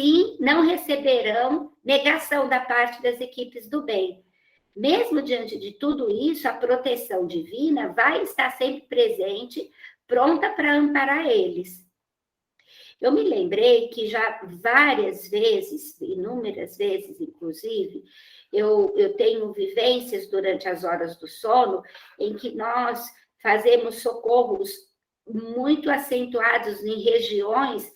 sim, não receberão negação da parte das equipes do bem. Mesmo diante de tudo isso, a proteção divina vai estar sempre presente, pronta para amparar eles. Eu me lembrei que já várias vezes, inúmeras vezes, inclusive, eu tenho vivências durante as horas do sono em que nós fazemos socorros muito acentuados em regiões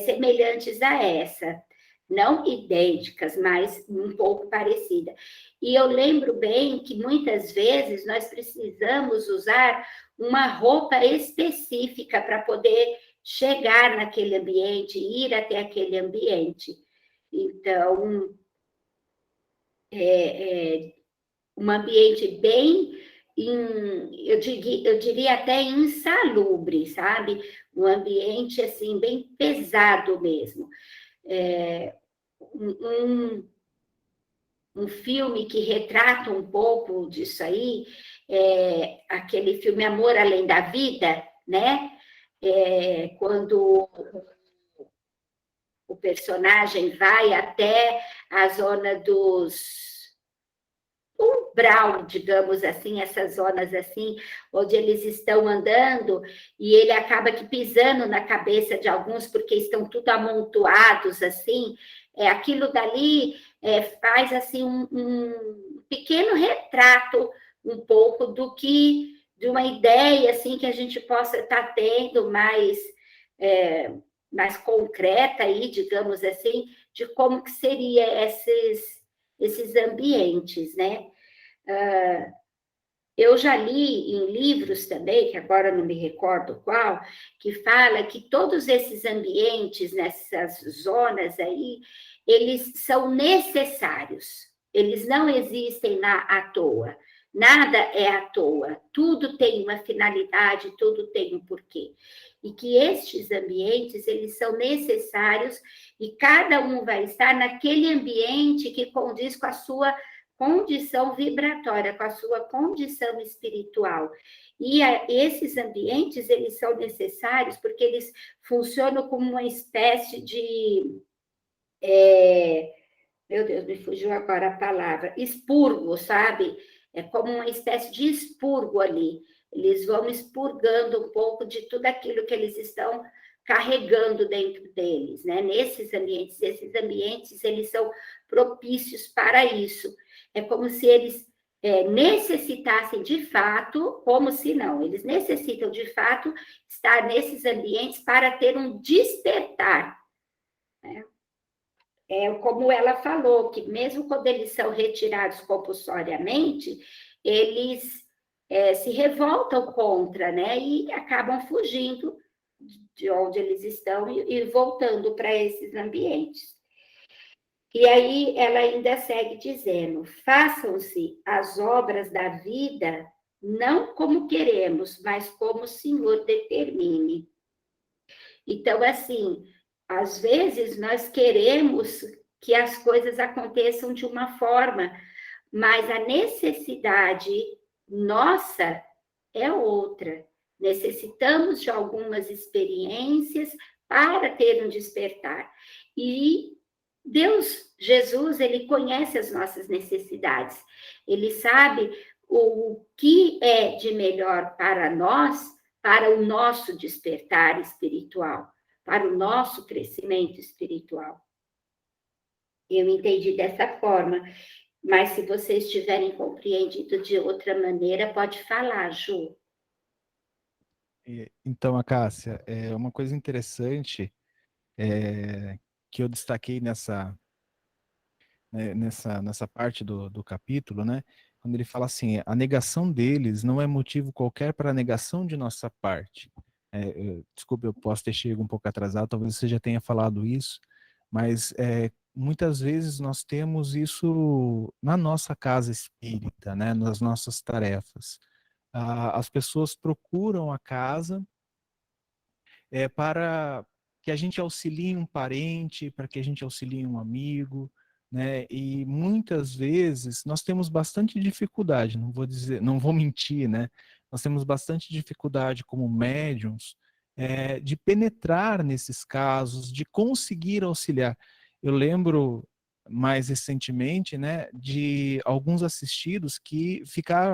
semelhantes a essa, não idênticas, mas um pouco parecida. E eu lembro bem que muitas vezes nós precisamos usar uma roupa específica para poder chegar naquele ambiente, ir até aquele ambiente. Então, um ambiente bem, eu diria até insalubre, sabe? Um ambiente, assim, bem pesado mesmo. Um filme que retrata um pouco disso aí, aquele filme Amor Além da Vida, né? Quando o personagem vai até a zona dos umbral, digamos assim, essas zonas assim, onde eles estão andando e ele acaba que pisando na cabeça de alguns porque estão tudo amontoados assim, aquilo dali faz assim um pequeno retrato um pouco do que de uma ideia assim que a gente possa estar tendo mais concreta aí, digamos assim, de como que seria esses ambientes, né? Eu já li em livros também, que agora não me recordo qual, que fala que todos esses ambientes, nessas zonas aí, eles são necessários, eles não existem à toa. Nada é à toa, tudo tem uma finalidade, tudo tem um porquê. E que estes ambientes, eles são necessários e cada um vai estar naquele ambiente que condiz com a sua condição vibratória, com a sua condição espiritual. E esses ambientes, eles são necessários porque eles funcionam como uma espécie de... meu Deus, me fugiu agora a palavra. Expurgo, sabe? É como uma espécie de expurgo ali. Eles vão expurgando um pouco de tudo aquilo que eles estão carregando dentro deles, né? Nesses ambientes, esses ambientes, eles são propícios para isso. É como se eles necessitassem de fato, como se não, eles necessitam de fato estar nesses ambientes para ter um despertar, né? Como ela falou, que mesmo quando eles são retirados compulsoriamente, eles se revoltam contra, né? E acabam fugindo de onde eles estão e voltando para esses ambientes. E aí ela ainda segue dizendo: façam-se as obras da vida não como queremos, mas como o Senhor determine. Então, assim, às vezes nós queremos que as coisas aconteçam de uma forma, mas a necessidade nossa é outra. Necessitamos de algumas experiências para ter um despertar. E Deus, Jesus, ele conhece as nossas necessidades. Ele sabe o que é de melhor para nós, para o nosso despertar espiritual, para o nosso crescimento espiritual. Eu entendi dessa forma, mas se vocês tiverem compreendido de outra maneira, pode falar, Ju. Então, Acácia, uma coisa interessante que eu destaquei nessa parte do capítulo, né? Quando ele fala assim, a negação deles não é motivo qualquer para a negação de nossa parte. Desculpe, eu posso ter chegado um pouco atrasado, talvez você já tenha falado isso, mas muitas vezes nós temos isso na nossa casa espírita, né? Nas nossas tarefas. As pessoas procuram a casa para que a gente auxilie um parente, para que a gente auxilie um amigo, né? E muitas vezes nós temos bastante dificuldade, não vou dizer, não vou mentir, né? Nós temos bastante dificuldade como médiums de penetrar nesses casos, de conseguir auxiliar. Eu lembro mais recentemente, né, de alguns assistidos que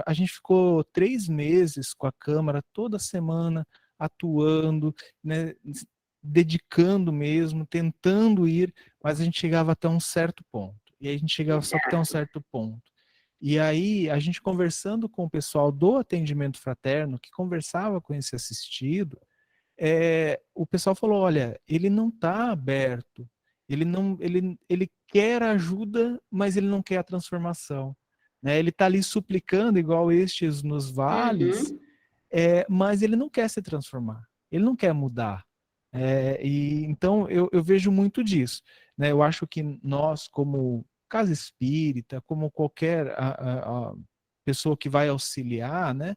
a gente ficou 3 meses com a Câmara toda semana atuando, né, dedicando mesmo, tentando ir, mas a gente chegava até um certo ponto. E aí a gente chegava só até um Exato. certo ponto. E aí, a gente conversando com o pessoal do atendimento fraterno, que conversava com esse assistido, o pessoal falou, olha, ele não está aberto, ele quer ajuda, mas ele não quer a transformação. Né? Ele está ali suplicando, igual estes nos vales, Uhum, mas ele não quer se transformar, ele não quer mudar. E então eu vejo muito disso. Né? Eu acho que nós, como casa espírita, como qualquer pessoa que vai auxiliar, né,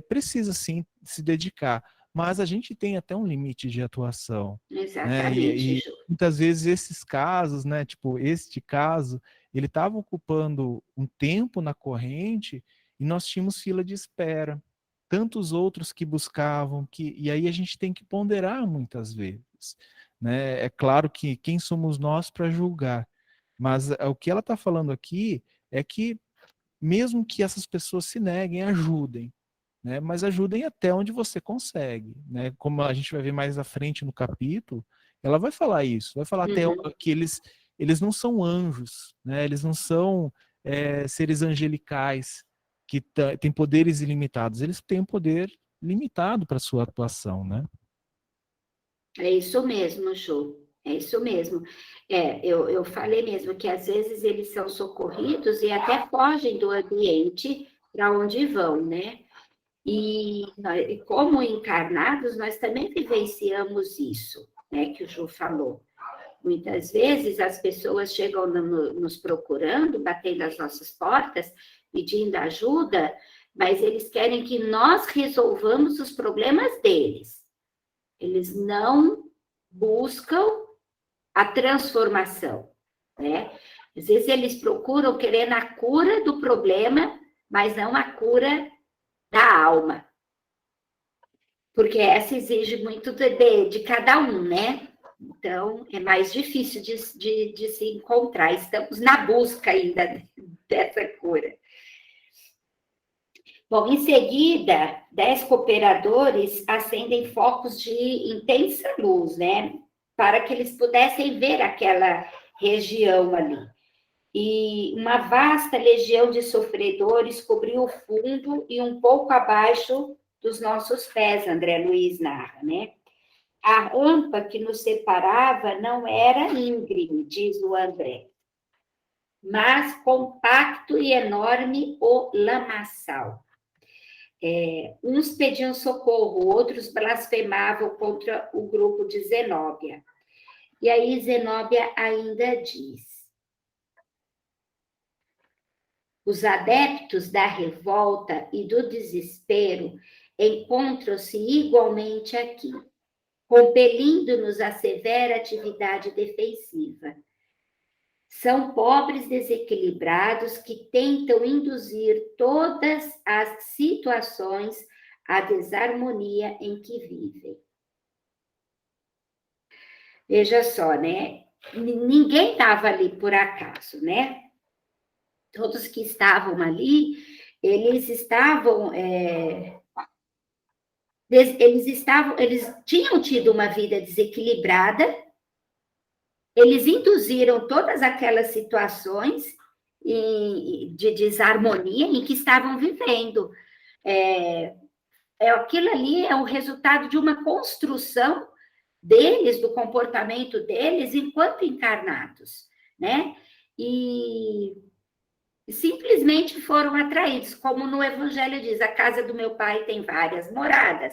precisa sim se dedicar. Mas a gente tem até um limite de atuação. Né? exatamente, E Ju. muitas vezes esses casos, né, tipo este caso, ele estava ocupando um tempo na corrente e nós tínhamos fila de espera tantos outros que buscavam, e aí a gente tem que ponderar muitas vezes. Né? É claro que quem somos nós para julgar, mas o que ela está falando aqui é que, mesmo que essas pessoas se neguem, ajudem. Né? Mas ajudem até onde você consegue. Né? Como a gente vai ver mais à frente no capítulo, ela vai falar isso, vai falar até Uhum. que eles não são anjos, né? Eles não são seres angelicais que têm poderes ilimitados, eles têm um poder limitado para sua atuação, né? É isso mesmo, Ju. É isso mesmo. Eu falei mesmo que às vezes eles são socorridos e até fogem do ambiente para onde vão, né? E como encarnados, nós também vivenciamos isso, né, que o Ju falou. Muitas vezes as pessoas chegam nos procurando, batendo as nossas portas, pedindo ajuda, mas eles querem que nós resolvamos os problemas deles. Eles não buscam a transformação, né? Às vezes eles procuram querendo a cura do problema, mas não a cura da alma. Porque essa exige muito de cada um, né? Então, é mais difícil de se encontrar. Estamos na busca ainda dessa cura. Bom, em seguida, 10 cooperadores acendem focos de intensa luz, né? Para que eles pudessem ver aquela região ali. E uma vasta legião de sofredores cobriu o fundo e um pouco abaixo dos nossos pés, André Luiz narra, né? A rampa que nos separava não era íngreme, diz o André, mas compacto e enorme o lamaçal. Uns pediam socorro, outros blasfemavam contra o grupo de Zenóbia. E aí Zenóbia ainda diz: os adeptos da revolta e do desespero encontram-se igualmente aqui, compelindo-nos à severa atividade defensiva. São pobres desequilibrados que tentam induzir todas as situações à desarmonia em que vivem. Veja só, né? Ninguém estava ali por acaso, né? Todos que estavam ali, eles estavam eles tinham tido uma vida desequilibrada, eles induziram todas aquelas situações de desarmonia em que estavam vivendo. Aquilo ali é o resultado de uma construção deles, do comportamento deles, enquanto encarnados, né? E simplesmente foram atraídos, como no Evangelho diz: a casa do meu pai tem várias moradas.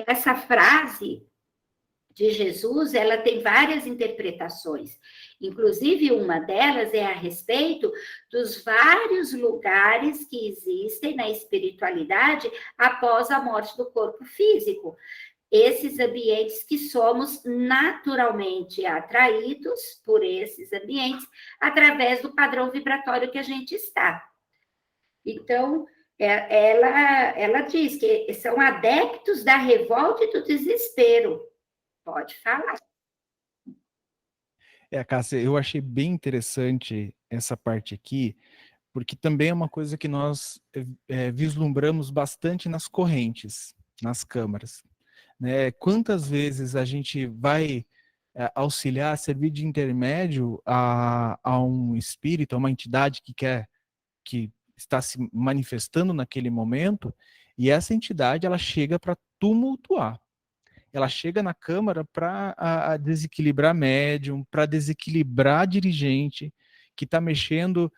Essa frase de Jesus, ela tem várias interpretações. Inclusive, uma delas é a respeito dos vários lugares que existem na espiritualidade após a morte do corpo físico. Esses ambientes que somos naturalmente atraídos por esses ambientes através do padrão vibratório que a gente está. Então, ela diz que são adeptos da revolta e do desespero. Pode falar. Cássia, eu achei bem interessante essa parte aqui, porque também é uma coisa que nós vislumbramos bastante nas correntes, nas câmaras, né? Quantas vezes a gente vai auxiliar, servir de intermédio a um espírito, a uma entidade que está se manifestando naquele momento, e essa entidade ela chega para tumultuar. Ela chega na Câmara para desequilibrar médium, para desequilibrar dirigente, que está mexendo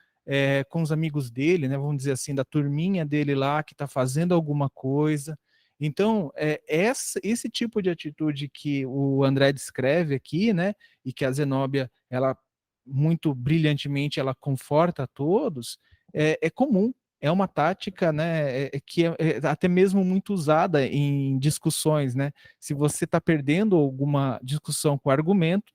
com os amigos dele, né, vamos dizer assim, da turminha dele lá, que está fazendo alguma coisa. Então, esse tipo de atitude que o André descreve aqui, né, e que a Zenóbia, ela muito brilhantemente, ela conforta a todos, é comum. É uma tática, né, que é até mesmo muito usada em discussões, né? Se você está perdendo alguma discussão com argumento,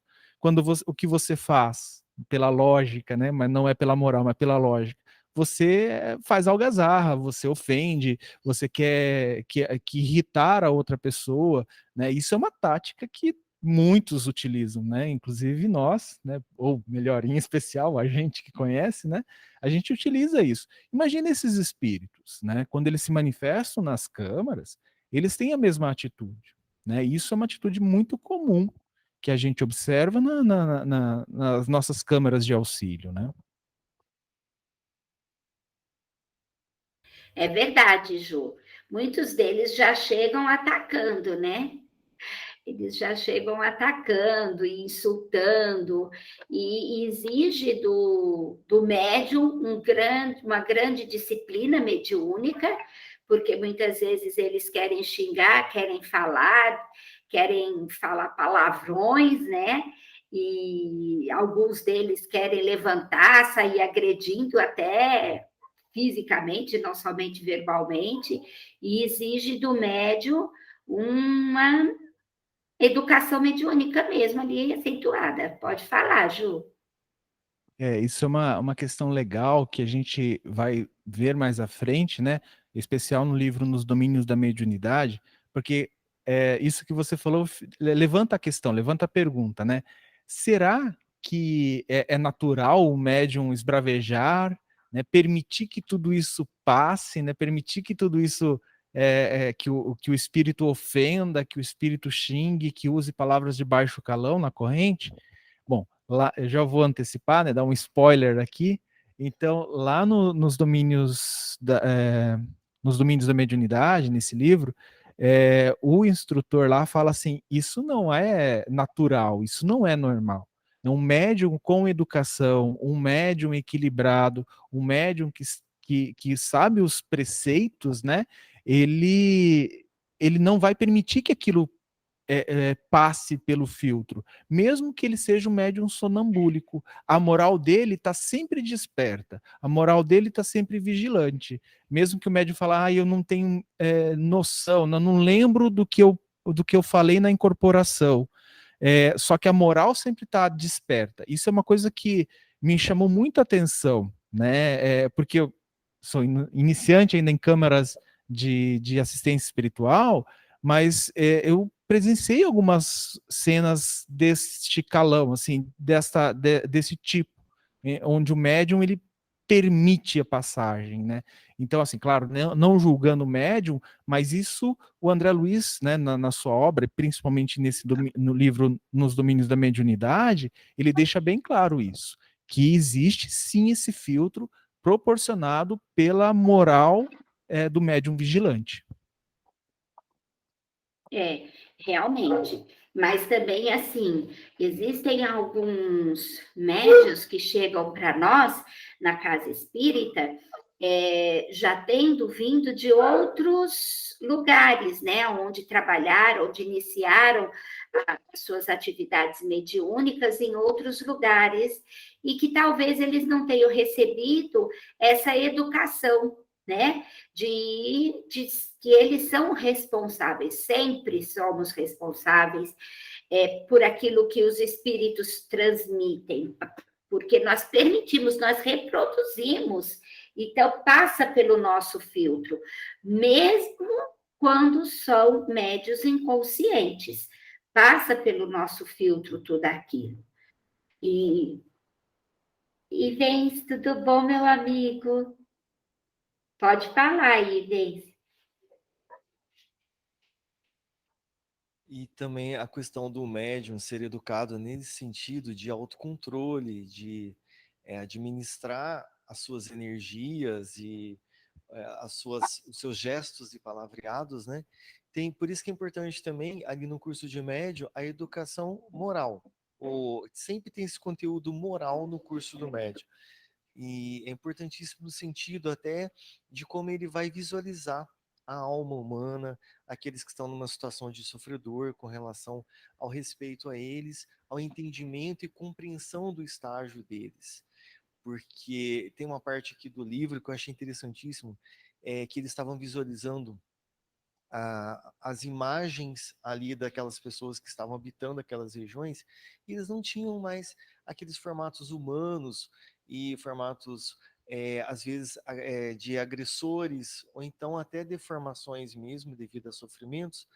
o que você faz pela lógica, né? Mas não é pela moral, mas pela lógica. Você faz algazarra, você ofende, você quer que irritar a outra pessoa, né? Isso é uma tática que muitos utilizam, né? Inclusive nós, né? Ou melhor, em especial a gente que conhece, né? A gente utiliza isso. Imagina esses espíritos, né? Quando eles se manifestam nas câmaras, eles têm a mesma atitude, né? Isso é uma atitude muito comum que a gente observa nas nossas câmaras de auxílio, né? É verdade, Ju. Muitos deles já chegam atacando, né? Eles já chegam atacando e insultando, e exige do médium uma grande disciplina mediúnica, porque muitas vezes eles querem xingar, querem falar palavrões, né? E alguns deles querem levantar, sair agredindo até fisicamente, não somente verbalmente, e exige do médium uma educação mediúnica mesmo ali, acentuada. Pode falar, Ju. Isso é uma questão legal que a gente vai ver mais à frente, né? Em especial no livro Nos Domínios da Mediunidade, porque isso que você falou levanta a questão, levanta a pergunta, né? Será que é natural o médium esbravejar, né? Permitir que tudo isso passe, né? Permitir que tudo isso que o espírito ofenda, que o espírito xingue, que use palavras de baixo calão na corrente? Bom, lá eu já vou antecipar, né, dar um spoiler aqui. Então, lá nos domínios da mediunidade, nesse livro, o instrutor lá fala assim: isso não é natural, isso não é normal. Um médium com educação, um médium equilibrado, um médium que sabe os preceitos, né? Ele não vai permitir que aquilo passe pelo filtro, mesmo que ele seja um médium sonambúlico. A moral dele está sempre desperta, a moral dele está sempre vigilante. Mesmo que o médium fale, eu não tenho noção, não lembro do que eu falei na incorporação. Só que a moral sempre está desperta. Isso é uma coisa que me chamou muita atenção, né? Porque eu sou iniciante ainda em câmaras de assistência espiritual, mas eu presenciei algumas cenas deste calão, assim, desse tipo, onde o médium ele permite a passagem, né? Então, assim, claro, não julgando o médium, mas isso o André Luiz, né, na sua obra, principalmente no livro Nos Domínios da Mediunidade, ele deixa bem claro isso, que existe sim esse filtro proporcionado pela moral do médium vigilante. Realmente. Mas também, assim, existem alguns médios que chegam para nós na casa espírita, já tendo vindo de outros lugares, né, onde trabalharam, onde iniciaram as suas atividades mediúnicas em outros lugares, e que talvez eles não tenham recebido essa educação, né? De que eles são responsáveis, sempre somos responsáveis por aquilo que os espíritos transmitem, porque nós permitimos, nós reproduzimos Então, passa pelo nosso filtro, mesmo quando são médios inconscientes. Passa pelo nosso filtro tudo aquilo. Ivens, tudo bom, meu amigo? Pode falar, Ivens. E também a questão do médium ser educado nesse sentido de autocontrole, de administrar as suas energias e os seus gestos e palavreados, né? Por isso que é importante também, ali no curso de médium, a educação moral. Sempre tem esse conteúdo moral no curso do médium. E é importantíssimo no sentido até de como ele vai visualizar a alma humana, aqueles que estão numa situação de sofredor com relação ao respeito a eles, ao entendimento e compreensão do estágio deles. Porque tem uma parte aqui do livro que eu achei interessantíssimo, que eles estavam visualizando as imagens ali daquelas pessoas que estavam habitando aquelas regiões, e eles não tinham mais aqueles formatos humanos e formatos, às vezes, de agressores, ou então até deformações mesmo devido a sofrimentos.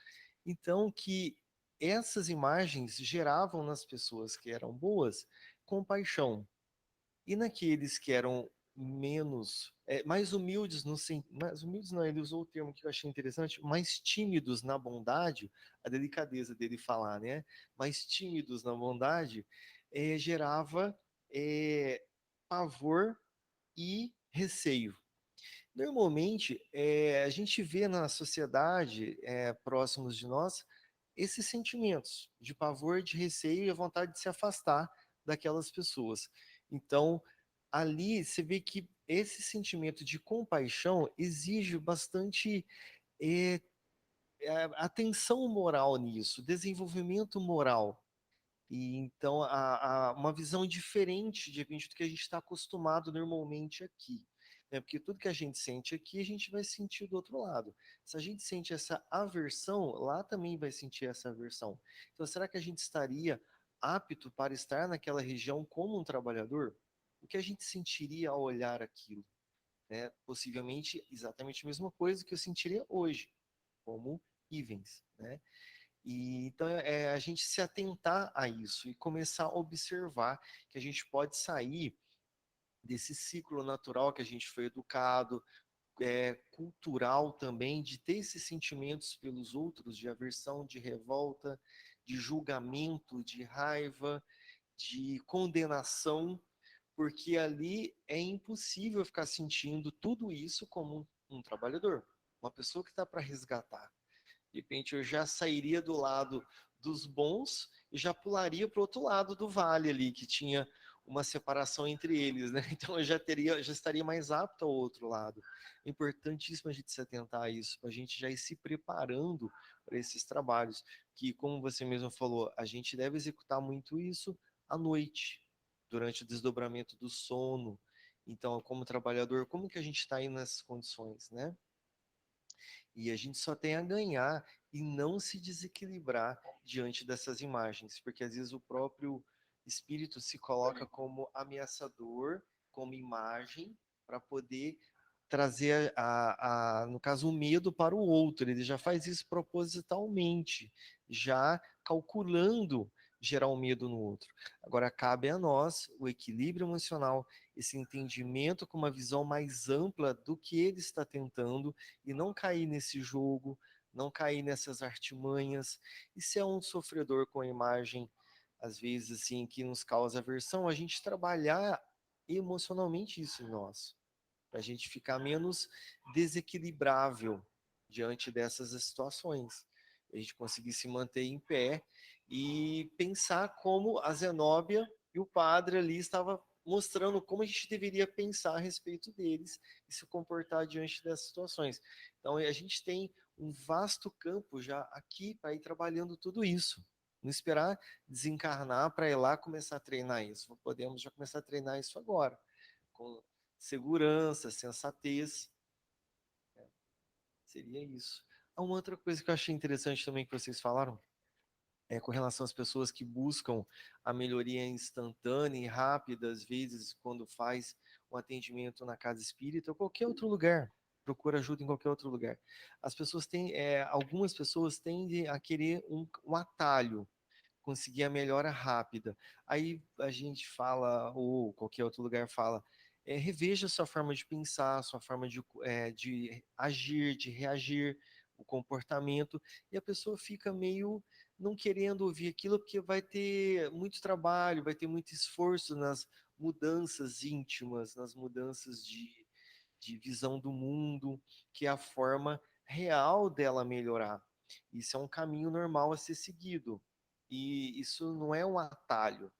Então, que essas imagens geravam nas pessoas que eram boas compaixão, e naqueles que eram menos, mais humildes, mais humildes não, ele usou o termo que eu achei interessante, mais tímidos na bondade, a delicadeza dele falar, né? Mais tímidos na bondade, gerava pavor e receio. Normalmente, a gente vê na sociedade, próximos de nós, esses sentimentos de pavor, de receio e a vontade de se afastar daquelas pessoas. Então, ali você vê que esse sentimento de compaixão exige bastante é, atenção moral nisso, desenvolvimento moral. E então uma visão diferente de repente do que a gente está acostumado normalmente aqui, né? Porque tudo que a gente sente aqui, a gente vai sentir do outro lado. Se a gente sente essa aversão, lá também vai sentir essa aversão. Então, será que a gente estaria apto para estar naquela região como um trabalhador? O que a gente sentiria ao olhar aquilo? Né? Possivelmente exatamente a mesma coisa que eu sentiria hoje, como Ivens, né? E então a gente se atentar a isso e começar a observar que a gente pode sair desse ciclo natural que a gente foi educado, cultural também, de ter esses sentimentos pelos outros, de aversão, de revolta, de julgamento, de raiva, de condenação, porque ali é impossível ficar sentindo tudo isso como um trabalhador, uma pessoa que está para resgatar. De repente eu já sairia do lado dos bons e já pularia para o outro lado do vale ali, que tinha uma separação entre eles, né? Então eu já estaria mais apto ao outro lado. É importantíssimo a gente se atentar a isso, para a gente já ir se preparando para esses trabalhos, que, como você mesmo falou, a gente deve executar muito isso à noite, durante o desdobramento do sono. Então, como trabalhador, como que a gente está aí nessas condições, né? E a gente só tem a ganhar e não se desequilibrar diante dessas imagens, porque às vezes o próprio espírito se coloca como ameaçador, como imagem, para poder trazer, no caso, o medo para o outro. Ele já faz isso propositalmente, já calculando gerar um medo no outro. Agora, cabe a nós o equilíbrio emocional, esse entendimento com uma visão mais ampla do que ele está tentando e não cair nesse jogo, não cair nessas artimanhas. E se é um sofredor com a imagem, às vezes, assim, que nos causa aversão, a gente trabalhar emocionalmente isso em nós, para a gente ficar menos desequilibrável diante dessas situações. A gente conseguir se manter em pé e pensar como a Zenóbia e o padre ali estava mostrando como a gente deveria pensar a respeito deles e se comportar diante dessas situações. Então a gente tem um vasto campo já aqui para ir trabalhando tudo isso. Não esperar desencarnar para ir lá começar a treinar isso. Podemos já começar a treinar isso agora, com segurança, sensatez. Seria isso. Uma outra coisa que eu achei interessante também que vocês falaram é com relação às pessoas que buscam a melhoria instantânea e rápida, às vezes, quando faz um atendimento na casa espírita ou qualquer outro lugar. Procura ajuda em qualquer outro lugar. As pessoas têm, algumas pessoas tendem a querer um atalho, conseguir a melhora rápida. Aí a gente fala, ou qualquer outro lugar fala, reveja sua forma de pensar, sua forma de agir, de reagir, o comportamento, e a pessoa fica meio não querendo ouvir aquilo, porque vai ter muito trabalho, vai ter muito esforço nas mudanças íntimas, nas mudanças de visão do mundo, que é a forma real dela melhorar. Isso é um caminho normal a ser seguido. E isso não é um atalho.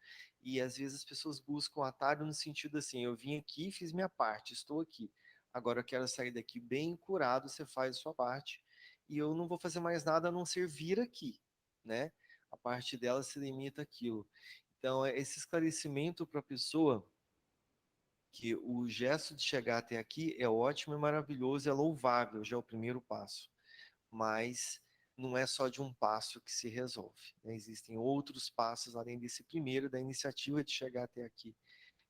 E às vezes as pessoas buscam atalho no sentido assim: eu vim aqui, fiz minha parte, estou aqui. Agora eu quero sair daqui bem curado, você faz a sua parte. E eu não vou fazer mais nada a não ser vir aqui, né? A parte dela se limita àquilo. Então, esse esclarecimento para a pessoa que o gesto de chegar até aqui é ótimo, é maravilhoso, é louvável, já é o primeiro passo. Mas não é só de um passo que se resolve, né? Existem outros passos além desse primeiro, da iniciativa de chegar até aqui.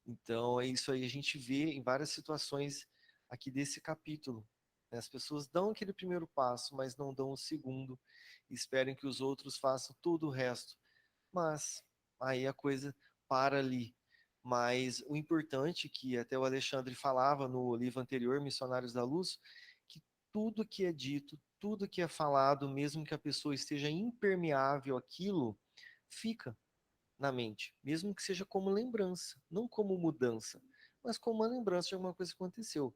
Então, é isso aí, a gente vê em várias situações aqui desse capítulo, né? As pessoas dão aquele primeiro passo, mas não dão o segundo, esperem que os outros façam todo o resto. Mas aí a coisa para ali. Mas o importante, que até o Alexandre falava no livro anterior, Missionários da Luz, que tudo que é dito, tudo que é falado, mesmo que a pessoa esteja impermeável àquilo, fica na mente, mesmo que seja como lembrança, não como mudança, mas como uma lembrança de alguma coisa que aconteceu.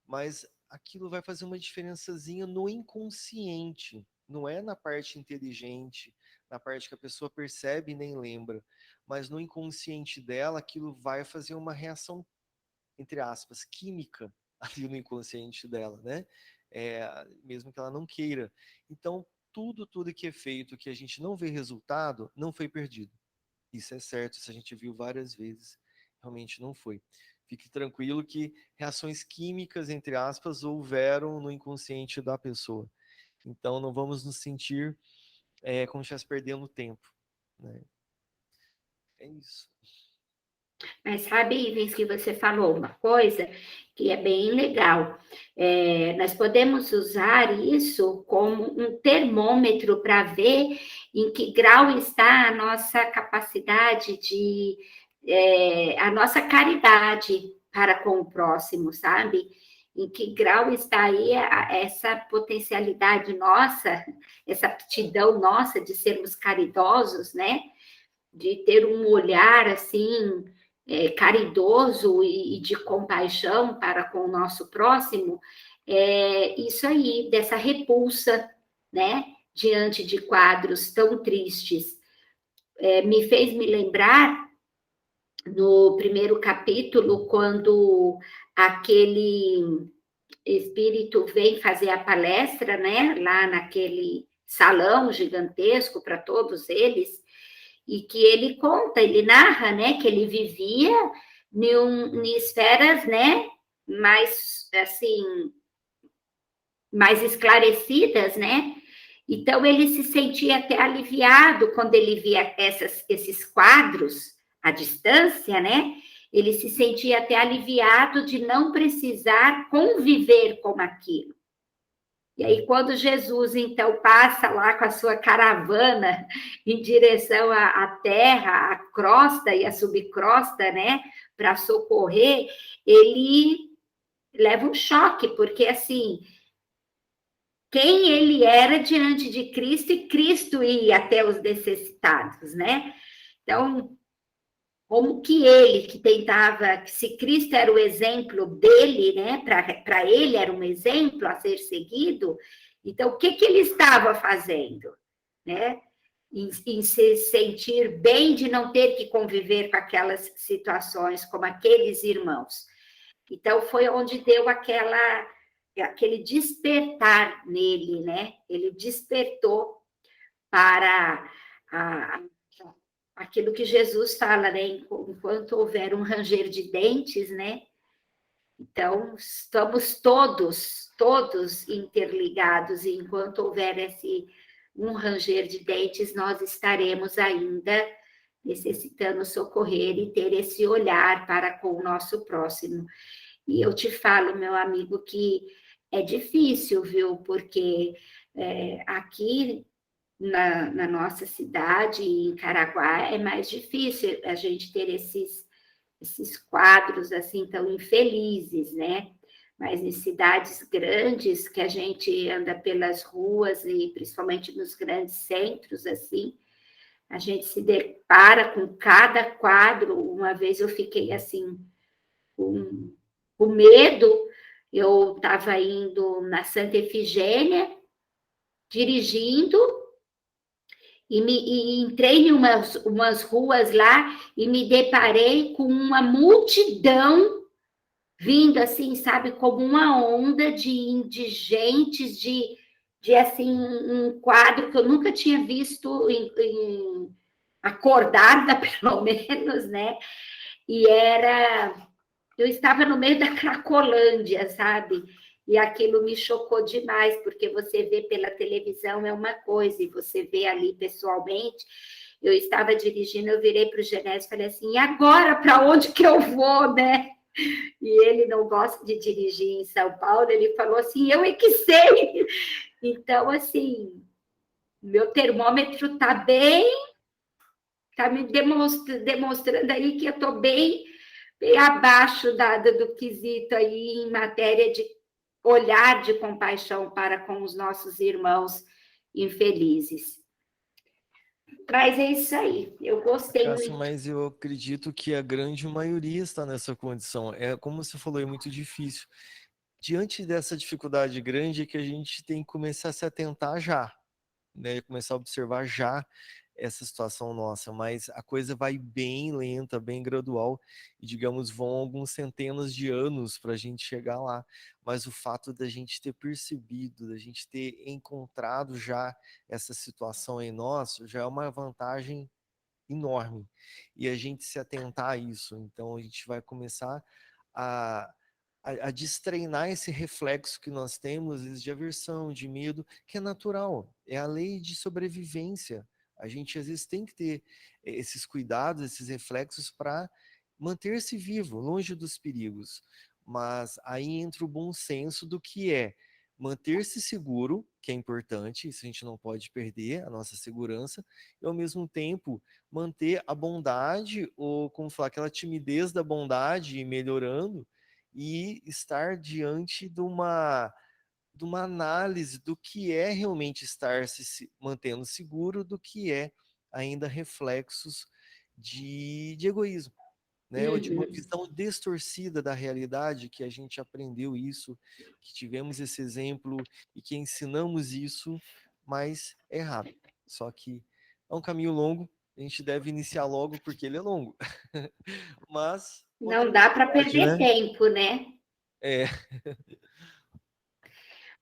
Mas aquilo vai fazer uma diferençazinha no inconsciente, não é na parte inteligente, na parte que a pessoa percebe e nem lembra, mas no inconsciente dela aquilo vai fazer uma reação, entre aspas, química ali no inconsciente dela, né? Mesmo que ela não queira. Então, tudo que é feito, que a gente não vê resultado, não foi perdido. Isso é certo, isso a gente viu várias vezes, realmente não foi. Fique tranquilo que reações químicas, entre aspas, houveram no inconsciente da pessoa. Então não vamos nos sentir como se estivesse perdendo tempo, né? É isso. Mas sabe, Ivens, que você falou uma coisa que é bem legal. Nós podemos usar isso como um termômetro para ver em que grau está a nossa capacidade a nossa caridade para com o próximo, sabe? Em que grau está aí essa potencialidade nossa, essa aptidão nossa de sermos caridosos, né? De ter um olhar assim caridoso e de compaixão para com o nosso próximo, isso aí, dessa repulsa, né, diante de quadros tão tristes. Me fez me lembrar, no primeiro capítulo, quando aquele espírito vem fazer a palestra, né, lá naquele salão gigantesco para todos eles, e que ele conta, ele narra, né, que ele vivia em esferas, né, mais, assim, mais esclarecidas, né, então ele se sentia até aliviado quando ele via esses quadros à distância, né, ele se sentia até aliviado de não precisar conviver com aquilo. E aí, quando Jesus, então, passa lá com a sua caravana em direção à terra, à crosta e à subcrosta, né, para socorrer, ele leva um choque, porque, assim, quem ele era diante de Cristo e Cristo ia até os necessitados, né? Então, como que ele, que tentava, se Cristo era o exemplo dele, né, para ele era um exemplo a ser seguido, então o que ele estava fazendo, né, em se sentir bem de não ter que conviver com aquelas situações, como aqueles irmãos. Então foi onde deu aquele despertar nele, né, ele despertou para aquilo que Jesus fala, né? Enquanto houver um ranger de dentes, né? Então, estamos todos interligados, e enquanto houver um ranger de dentes, nós estaremos ainda necessitando socorrer e ter esse olhar para com o nosso próximo. E eu te falo, meu amigo, que é difícil, viu? Porque aqui na nossa cidade, em Caraguá, é mais difícil a gente ter esses quadros assim tão infelizes, né? Mas em cidades grandes, que a gente anda pelas ruas e principalmente nos grandes centros, assim, a gente se depara com cada quadro. Uma vez eu fiquei assim, com medo, eu estava indo na Santa Efigênia, dirigindo, e entrei em umas ruas lá e me deparei com uma multidão vindo assim, sabe, como uma onda de indigentes, de assim, um quadro que eu nunca tinha visto acordada, pelo menos, né? E eu estava no meio da Cracolândia, sabe? E aquilo me chocou demais, porque você vê pela televisão é uma coisa, e você vê ali pessoalmente. Eu estava dirigindo, eu virei para o Genésio e falei assim, e agora para onde que eu vou, né? E ele não gosta de dirigir em São Paulo, ele falou assim, eu é que sei. Então, assim, meu termômetro está me demonstrando aí que eu estou bem abaixo do quesito aí em matéria de olhar de compaixão para com os nossos irmãos infelizes. Mas é isso aí, eu gostei Cássia, muito. mas eu acredito que a grande maioria está nessa condição. É como você falou, é muito difícil. Diante dessa dificuldade grande é que a gente tem que começar a se atentar já, né? Começar a observar já essa situação nossa, mas a coisa vai bem lenta, bem gradual, e digamos, vão alguns centenas de anos para a gente chegar lá. Mas o fato da gente ter percebido, da gente ter encontrado já essa situação em nós, já é uma vantagem enorme. E a gente se atentar a isso, então a gente vai começar a a destreinar esse reflexo que nós temos, às vezes, de aversão, de medo, que é natural, é a lei de sobrevivência. A gente, às vezes, tem que ter esses cuidados, esses reflexos para manter-se vivo, longe dos perigos. Mas aí entra o bom senso do que é manter-se seguro, que é importante, isso a gente não pode perder, a nossa segurança, e, ao mesmo tempo, manter a bondade, ou, como falar, aquela timidez da bondade e melhorando, e estar diante de uma análise do que é realmente estar se mantendo seguro, do que é ainda reflexos de egoísmo, né? Ou de uma visão distorcida da realidade, que a gente aprendeu isso, que tivemos esse exemplo e que ensinamos isso, mas é errado. Só que é um caminho longo, a gente deve iniciar logo porque ele é longo. Mas com Não dá para tranquilidade, perder né? tempo, né? É.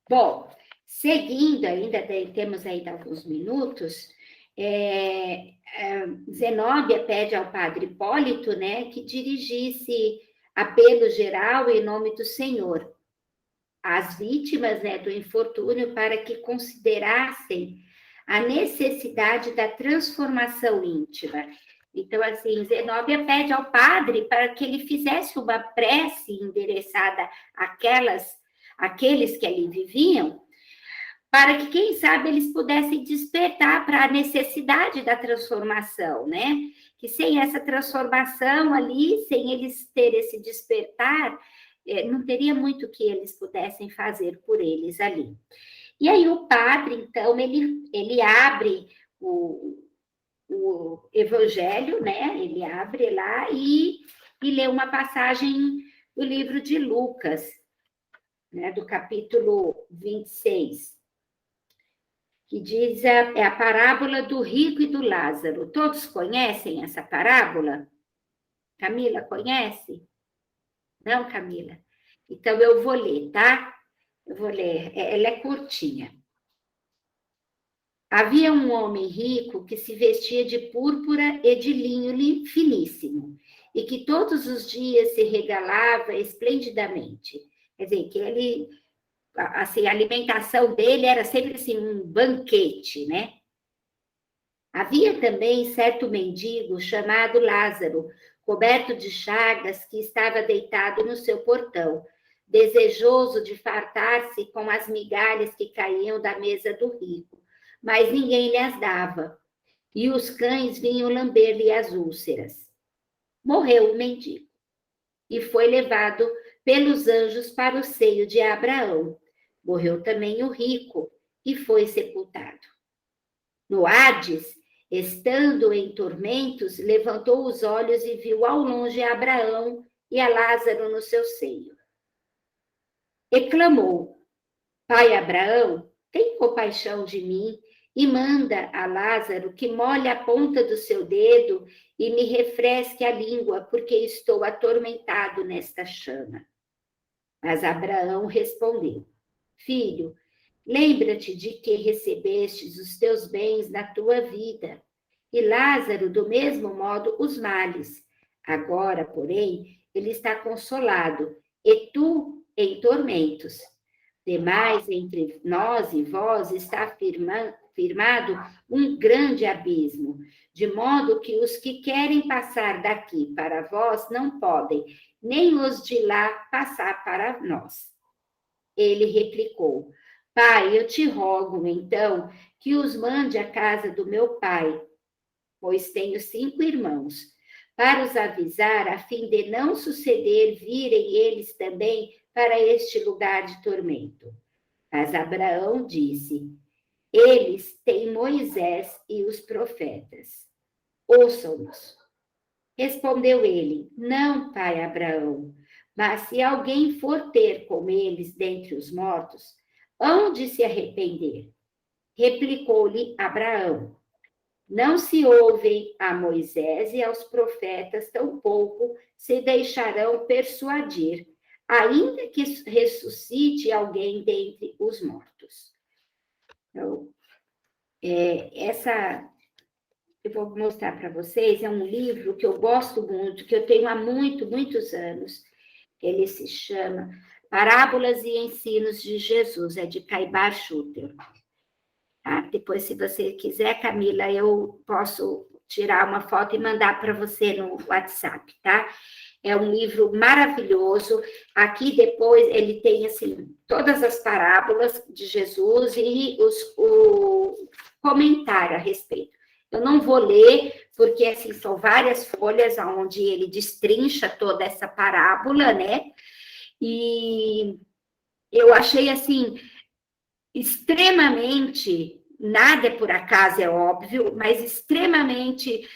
Bom, seguindo ainda, temos ainda alguns minutos, Zenóbia pede ao padre Hipólito, né, que dirigisse apelo geral em nome do Senhor às vítimas, né, do infortúnio, para que considerassem a necessidade da transformação íntima. Então, assim, Zenóbia pede ao padre para que ele fizesse uma prece endereçada àqueles que ali viviam, para que, quem sabe, eles pudessem despertar para a necessidade da transformação, né? Que sem essa transformação ali, sem eles terem esse despertar, não teria muito que eles pudessem fazer por eles ali. E aí o padre, então, ele abre o Evangelho, né? Ele abre lá e lê uma passagem do livro de Lucas, né? Do capítulo 26, que diz a parábola do rico e do Lázaro. Todos conhecem essa parábola? Camila, conhece? Não, Camila? Então, eu vou ler, tá? Eu vou ler, ela é curtinha. Havia um homem rico que se vestia de púrpura e de linho finíssimo, e que todos os dias se regalava esplendidamente. Quer dizer, que ele, assim, a alimentação dele era sempre assim, um banquete, né? Havia também certo mendigo chamado Lázaro, coberto de chagas, que estava deitado no seu portão, desejoso de fartar-se com as migalhas que caíam da mesa do rico, mas ninguém lhe as dava, e os cães vinham lamber-lhe as úlceras. Morreu o mendigo e foi levado pelos anjos para o seio de Abraão. Morreu também o rico e foi sepultado. No Hades, estando em tormentos, levantou os olhos e viu ao longe Abraão e a Lázaro no seu seio. E clamou: Pai Abraão, tem compaixão de mim e manda a Lázaro que molhe a ponta do seu dedo e me refresque a língua, porque estou atormentado nesta chama. Mas Abraão respondeu: Filho, lembra-te de que recebestes os teus bens na tua vida, e Lázaro, do mesmo modo, os males. Agora, porém, ele está consolado, e tu em tormentos. Demais, entre nós e vós está firmado um grande abismo, de modo que os que querem passar daqui para vós não podem, nem os de lá passar para nós. Ele replicou: Pai, eu te rogo, então, que os mande à casa do meu pai, pois tenho 5 irmãos, para os avisar, a fim de não suceder virem eles também para este lugar de tormento. Mas Abraão disse: Eles têm Moisés e os profetas. Ouçam-nos. Respondeu ele: Não, pai Abraão, mas se alguém for ter com eles dentre os mortos, hão de se arrepender. Replicou-lhe Abraão: Não se ouvem a Moisés e aos profetas, tampouco se deixarão persuadir, ainda que ressuscite alguém dentre os mortos. Então, eu vou mostrar para vocês, é um livro que eu gosto muito, que eu tenho há muitos anos. Ele se chama Parábolas e Ensinos de Jesus, é de Caibar Schutter. Tá? Depois, se você quiser, Camila, eu posso tirar uma foto e mandar para você no WhatsApp, tá? É um livro maravilhoso. Aqui depois ele tem assim todas as parábolas de Jesus e o comentário a respeito. Eu não vou ler, porque assim, são várias folhas onde ele destrincha toda essa parábola, né? E eu achei assim extremamente, nada é por acaso, é óbvio, mas extremamente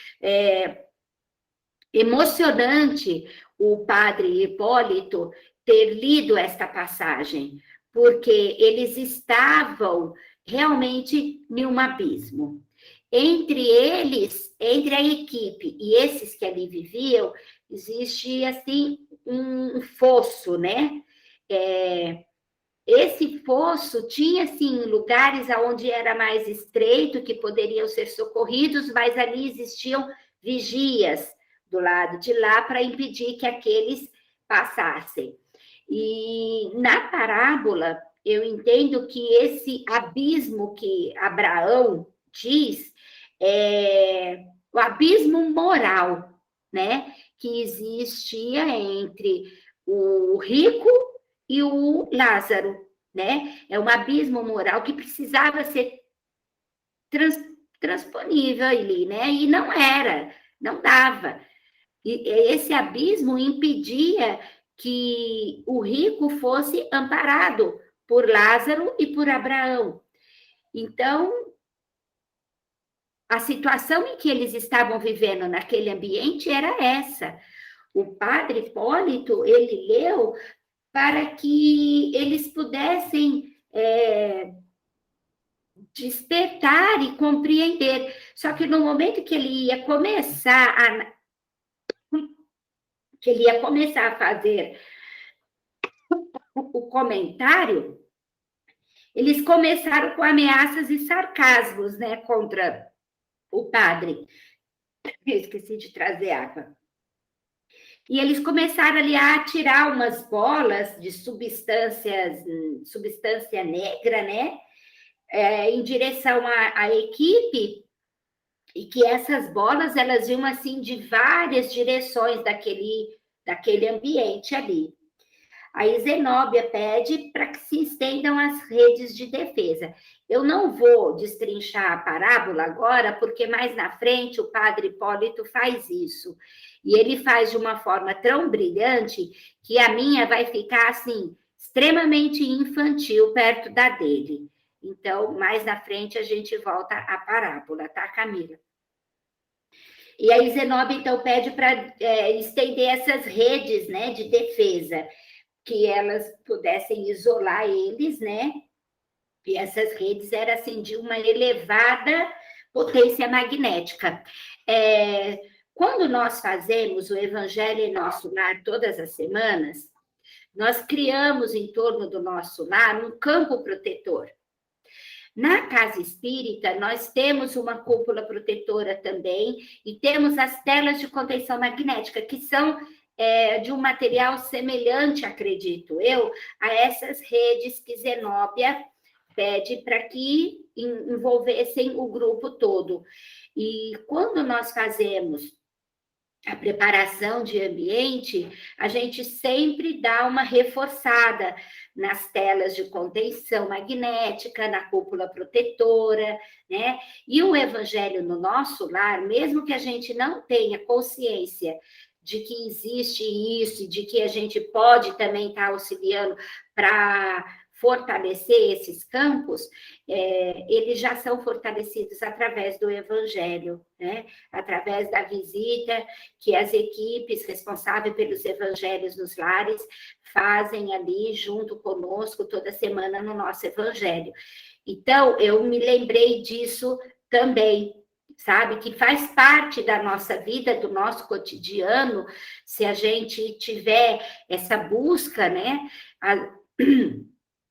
emocionante o padre Hipólito ter lido esta passagem, porque eles estavam realmente em um abismo. Entre eles, entre a equipe e esses que ali viviam, existia assim um fosso, né? Esse fosso tinha, assim, lugares onde era mais estreito, que poderiam ser socorridos, mas ali existiam vigias do lado de lá para impedir que aqueles passassem. E na parábola, eu entendo que esse abismo que Abraão diz é o abismo moral, né? Que existia entre o rico e o Lázaro, né? É um abismo moral que precisava ser transponível ali, né? E não era, não dava. E esse abismo impedia que o rico fosse amparado por Lázaro e por Abraão. Então, a situação em que eles estavam vivendo naquele ambiente era essa. O padre Hipólito, ele leu para que eles pudessem despertar e compreender. Só que no momento que ele ia começar a fazer o comentário, eles começaram com ameaças e sarcasmos, né, contra o padre. Eu esqueci de trazer água. E eles começaram ali a atirar umas bolas de substância negra, né, em direção à equipe, e que essas bolas, elas iam assim de várias direções daquele ambiente ali. Aí Zenóbia pede para que se estendam as redes de defesa. Eu não vou destrinchar a parábola agora, porque mais na frente o padre Hipólito faz isso. E ele faz de uma forma tão brilhante que a minha vai ficar assim, extremamente infantil perto da dele. Então, mais na frente a gente volta à parábola, tá, Camila? E aí Zenóbia, então, pede para estender essas redes, né, de defesa, que elas pudessem isolar eles, né? E essas redes eram assim de uma elevada potência magnética. Quando nós fazemos o Evangelho em Nosso Lar todas as semanas, nós criamos em torno do nosso lar um campo protetor. Na casa espírita, nós temos uma cúpula protetora também e temos as telas de contenção magnética, que são de um material semelhante, acredito eu, a essas redes que Zenóbia pede para que envolvessem o grupo todo. E quando nós fazemos a preparação de ambiente, a gente sempre dá uma reforçada nas telas de contenção magnética, na cúpula protetora, né? E o evangelho no nosso lar, mesmo que a gente não tenha consciência de que existe isso, de que a gente pode também estar auxiliando para fortalecer esses campos, eles já são fortalecidos através do evangelho, né? Através da visita que as equipes responsáveis pelos evangelhos nos lares fazem ali junto conosco toda semana no nosso evangelho. Então, eu me lembrei disso também, sabe? Que faz parte da nossa vida, do nosso cotidiano, se a gente tiver essa busca, né?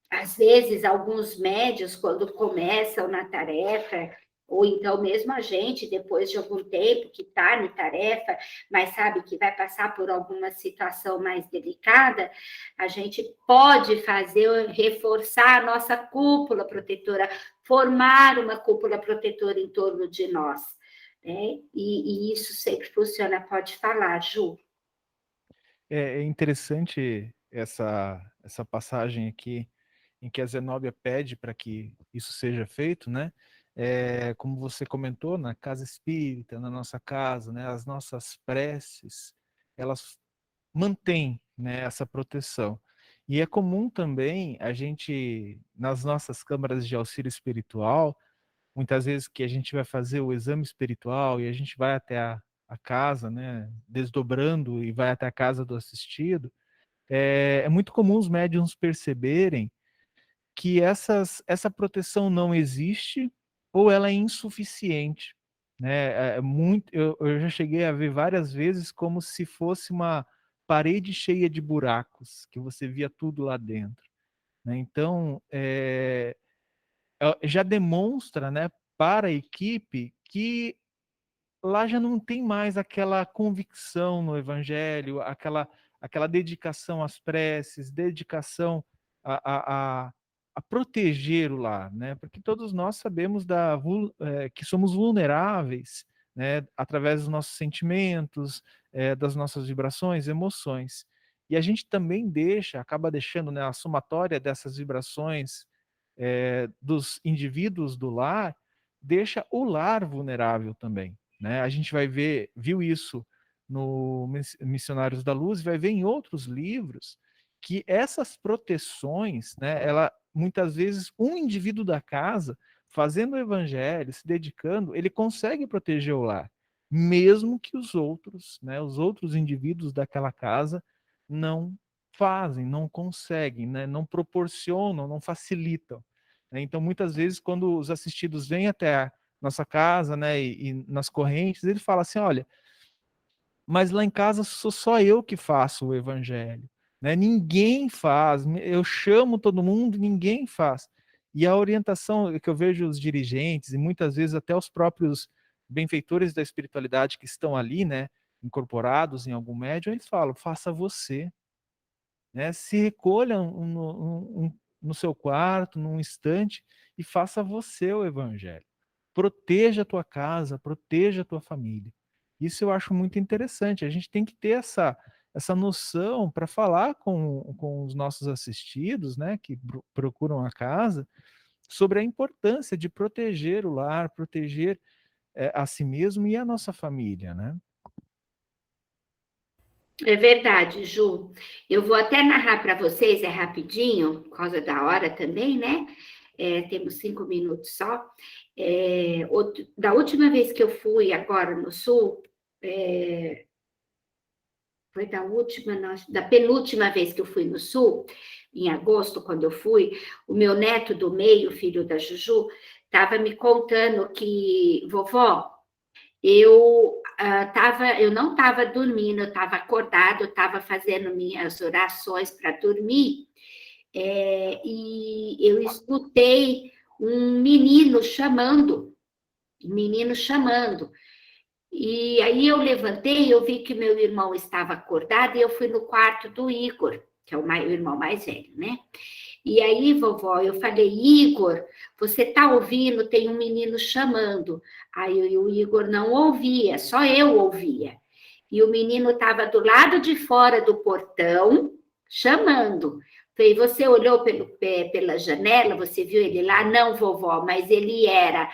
Às vezes, alguns médios, quando começam na tarefa, ou então mesmo a gente, depois de algum tempo que está na tarefa, mas sabe que vai passar por alguma situação mais delicada, a gente pode fazer, reforçar a nossa cúpula protetora, formar uma cúpula protetora em torno de nós, né? E isso sempre funciona. Pode falar, Ju. É interessante essa passagem aqui, em que a Zenóbia pede para que isso seja feito, né? Como você comentou, na casa espírita, na nossa casa, né? As nossas preces, elas mantêm, né, essa proteção. E é comum também a gente, nas nossas câmaras de auxílio espiritual, muitas vezes que a gente vai fazer o exame espiritual e a gente vai até a casa, né, desdobrando e vai até a casa do assistido, é muito comum os médiums perceberem que essa proteção não existe ou ela é insuficiente, né? Eu já cheguei a ver várias vezes como se fosse uma parede cheia de buracos, que você via tudo lá dentro, né? Então, já demonstra, né, para a equipe que lá já não tem mais aquela convicção no evangelho, aquela dedicação às preces, dedicação a, a, a proteger o lar, né? Porque todos nós sabemos que somos vulneráveis, né? Através dos nossos sentimentos, das nossas vibrações, emoções. E a gente também acaba deixando, né, a somatória dessas vibrações dos indivíduos do lar, deixa o lar vulnerável também, né? A gente viu isso no Missionários da Luz, vai ver em outros livros que essas proteções, né, muitas vezes um indivíduo da casa fazendo o evangelho, se dedicando, ele consegue proteger o lar, mesmo que os outros, né, os outros indivíduos daquela casa não fazem, não conseguem, né, não proporcionam, não facilitam. Então, muitas vezes, quando os assistidos vêm até a nossa casa, né, e nas correntes, ele fala assim, olha, mas lá em casa sou só eu que faço o evangelho, né? Ninguém faz, eu chamo todo mundo, ninguém faz. E a orientação que eu vejo os dirigentes e muitas vezes até os próprios benfeitores da espiritualidade que estão ali, né, incorporados em algum médium, eles falam, faça você, né? Se recolha no seu quarto, num instante, e faça você o evangelho. proteja a tua casa, proteja a tua família. Isso eu acho muito interessante. A gente tem que ter essa noção para falar com os nossos assistidos, né, que procuram a casa, sobre a importância de proteger o lar, proteger a si mesmo e a nossa família, né? É verdade, Ju. Eu vou até narrar para vocês, é rapidinho, por causa da hora também, né? Temos 5 minutos só. Da última vez que eu fui agora no Sul, foi da penúltima vez que eu fui no Sul, em agosto, quando eu fui, o meu neto do meio, filho da Juju, estava me contando que, vovó, eu não estava dormindo, eu estava acordado, eu estava fazendo minhas orações para dormir, e eu escutei um menino chamando, e aí eu levantei, eu vi que meu irmão estava acordado, e eu fui no quarto do Igor, que é o irmão mais velho, né? E aí, vovó, eu falei, Igor, você tá ouvindo? Tem um menino chamando. Aí o Igor não ouvia, só eu ouvia. E o menino estava do lado de fora do portão, chamando. Falei, você olhou pela janela, você viu ele lá? Não, vovó, mas ele era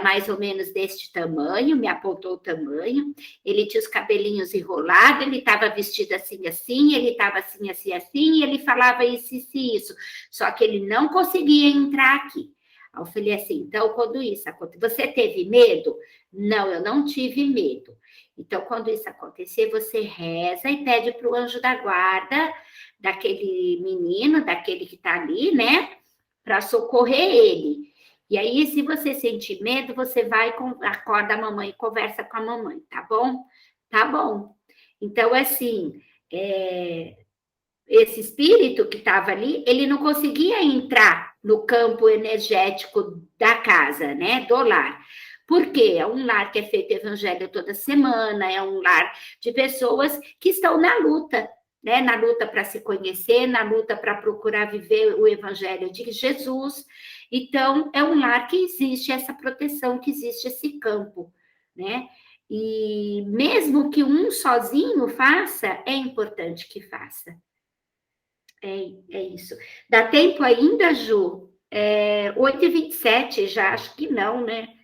mais ou menos deste tamanho, me apontou o tamanho, ele tinha os cabelinhos enrolados, ele estava vestido assim, assim, ele estava assim, assim, assim, e ele falava isso, só que ele não conseguia entrar aqui. Aí eu falei assim, então, quando isso aconteceu, você teve medo? Não, eu não tive medo. Então, quando isso acontecer, você reza e pede para o anjo da guarda daquele menino, daquele que está ali, né, para socorrer ele. E aí, se você sentir medo, você vai, acorda a mamãe e conversa com a mamãe, tá bom? Tá bom. Então, assim, esse espírito que estava ali, ele não conseguia entrar no campo energético da casa, né, do lar. Por quê? É um lar que é feito evangelho toda semana, é um lar de pessoas que estão na luta, né, na luta para se conhecer, na luta para procurar viver o evangelho de Jesus. Então, é um lar que existe essa proteção, que existe esse campo, né? E mesmo que um sozinho faça, é importante que faça. É isso. Dá tempo ainda, Ju? 8h27, já acho que não, né?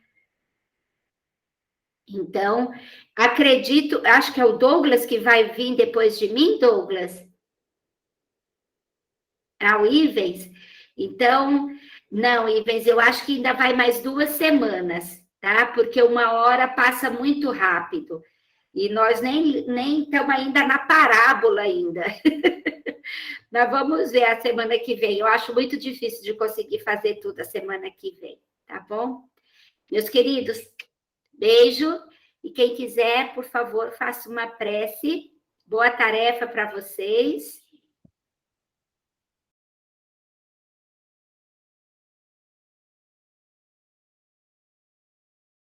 Então, acredito, acho que é o Douglas que vai vir depois de mim, Douglas? O Ivens? Então, não, Ivens, eu acho que ainda vai mais 2 semanas, tá? Porque 1 hora passa muito rápido. E nós nem estamos ainda na parábola ainda. Nós vamos ver a semana que vem. Eu acho muito difícil de conseguir fazer tudo a semana que vem, tá bom? Meus queridos, beijo. E quem quiser, por favor, faça uma prece. Boa tarefa para vocês.